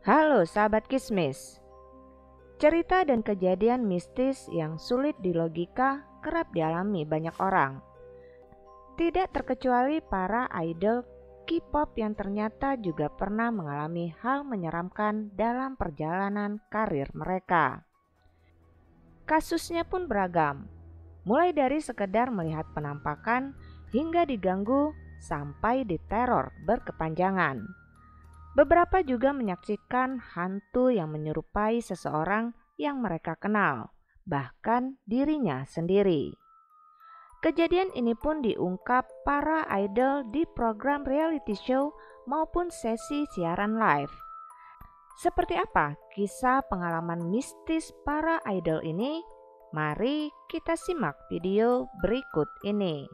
Halo sahabat Kismis. Cerita dan kejadian mistis yang sulit dilogika kerap dialami banyak orang. Tidak terkecuali para idol K-pop yang ternyata juga pernah mengalami hal menyeramkan dalam perjalanan karir mereka. Kasusnya pun beragam, mulai dari sekedar melihat penampakan hingga diganggu sampai diteror berkepanjangan. Beberapa juga menyaksikan hantu yang menyerupai seseorang yang mereka kenal, bahkan dirinya sendiri. Kejadian ini pun diungkap para idol di program reality show maupun sesi siaran live. Seperti apa kisah pengalaman mistis para idol ini? Mari kita simak video berikut ini.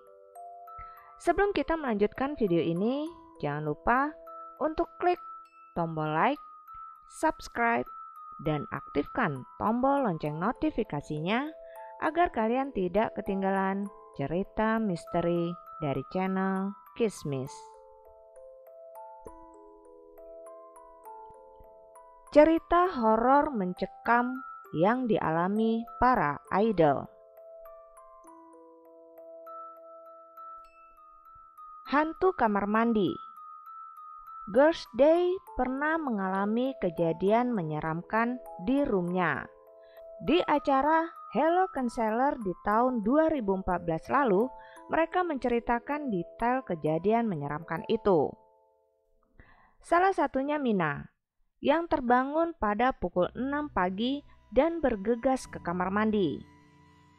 Sebelum kita melanjutkan video ini, jangan lupa untuk klik tombol like, subscribe, dan aktifkan tombol lonceng notifikasinya agar kalian tidak ketinggalan cerita misteri dari channel Kismis. Cerita horor mencekam yang dialami para idol. Hantu kamar mandi. Girls Day pernah mengalami kejadian menyeramkan di roomnya. Di acara Hello Counselor di tahun 2014 lalu, mereka menceritakan detail kejadian menyeramkan itu. Salah satunya Mina, yang terbangun pada pukul 6 pagi dan bergegas ke kamar mandi.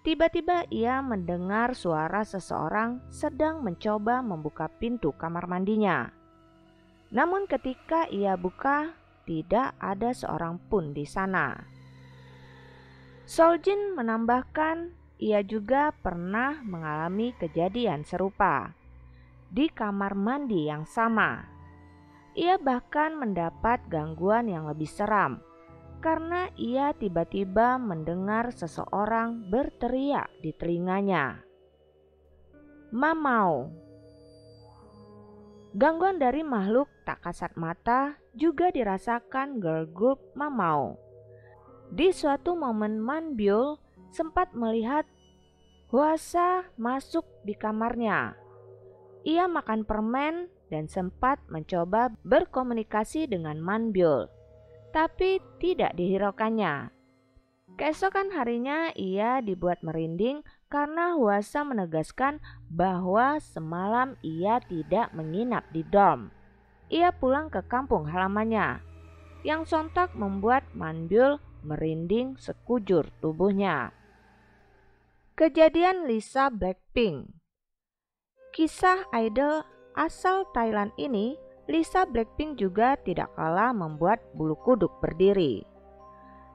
Tiba-tiba ia mendengar suara seseorang sedang mencoba membuka pintu kamar mandinya. Namun ketika ia buka, tidak ada seorang pun di sana. Soljin menambahkan ia juga pernah mengalami kejadian serupa di kamar mandi yang sama. Ia bahkan mendapat gangguan yang lebih seram karena ia tiba-tiba mendengar seseorang berteriak di telinganya. Mamau. Gangguan dari makhluk tak kasat mata juga dirasakan girl group Mamau. Di suatu momen Manbyul sempat melihat Hwasa masuk di kamarnya. Ia makan permen dan sempat mencoba berkomunikasi dengan Manbyul, tapi tidak dihiraukannya. Keesokan harinya ia dibuat merinding karena Hwasa menegaskan bahwa semalam ia tidak menginap di dorm. Ia pulang ke kampung halamannya, yang sontak membuat Manbyul merinding sekujur tubuhnya. Kejadian Lisa Blackpink. Kisah idol asal Thailand ini, Lisa Blackpink juga tidak kalah membuat bulu kuduk berdiri.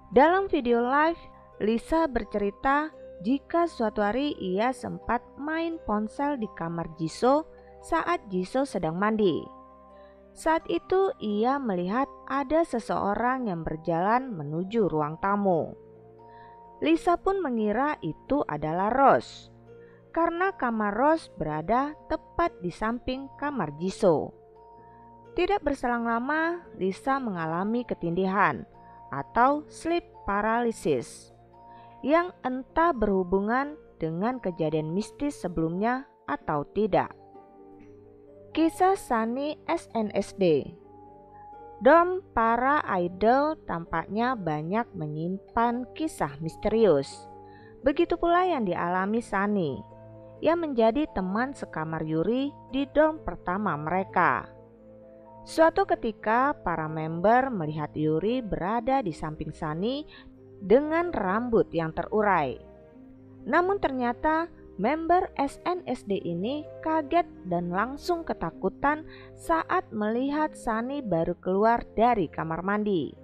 Dalam video live, Lisa bercerita jika suatu hari ia sempat main ponsel di kamar Jisoo saat Jisoo sedang mandi. Saat itu ia melihat ada seseorang yang berjalan menuju ruang tamu. Lisa pun mengira itu adalah Rose, karena kamar Rose berada tepat di samping kamar Jisoo. Tidak berselang lama, Lisa mengalami ketindihan atau sleep paralysis yang entah berhubungan dengan kejadian mistis sebelumnya atau tidak. Kisah Sunny SNSD. Dorm para idol tampaknya banyak menyimpan kisah misterius. Begitu pula yang dialami Sunny, yang menjadi teman sekamar Yuri di dorm pertama mereka. Suatu ketika para member melihat Yuri berada di samping Sunny dengan rambut yang terurai. Namun ternyata member SNSD ini kaget dan langsung ketakutan saat melihat Sunny baru keluar dari kamar mandi.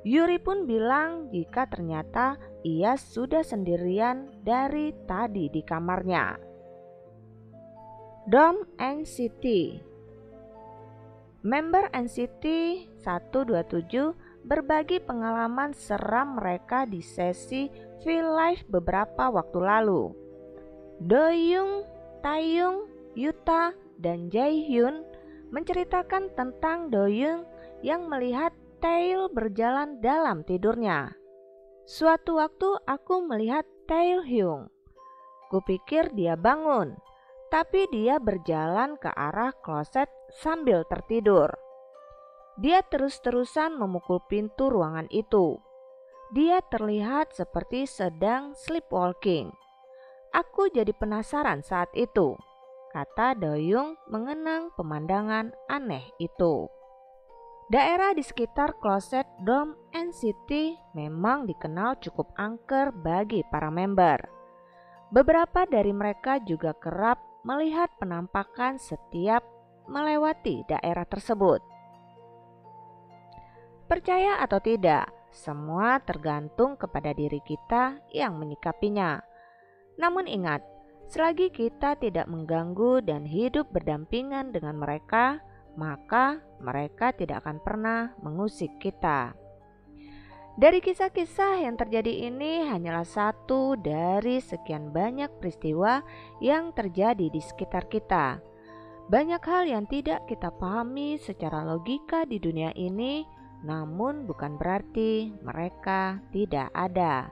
Yuri pun bilang jika ternyata ia sudah sendirian dari tadi di kamarnya. Dorm NCT. Member NCT 127 berbagi pengalaman seram mereka di sesi V-Live beberapa waktu lalu. Doyoung, Taehyung, Yuta, dan Jaehyun menceritakan tentang Doyoung yang melihat Tail berjalan dalam tidurnya. Suatu waktu aku melihat Tail Hyung. Kupikir dia bangun, tapi dia berjalan ke arah kloset sambil tertidur. Dia terus-terusan memukul pintu ruangan itu. Dia terlihat seperti sedang sleepwalking. Aku jadi penasaran saat itu, kata Doyoung mengenang pemandangan aneh itu. Daerah di sekitar kloset Dome NCT memang dikenal cukup angker bagi para member. Beberapa dari mereka juga kerap melihat penampakan setiap melewati daerah tersebut. Percaya atau tidak, semua tergantung kepada diri kita yang menyikapinya. Namun ingat, selagi kita tidak mengganggu dan hidup berdampingan dengan mereka, maka mereka tidak akan pernah mengusik kita. Dari kisah-kisah yang terjadi ini hanyalah satu dari sekian banyak peristiwa yang terjadi di sekitar kita. Banyak hal yang tidak kita pahami secara logika di dunia ini, namun bukan berarti mereka tidak ada.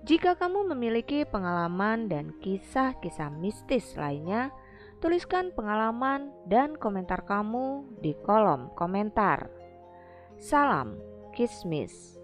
Jika kamu memiliki pengalaman dan kisah-kisah mistis lainnya, tuliskan pengalaman dan komentar kamu di kolom komentar. Salam Kismis.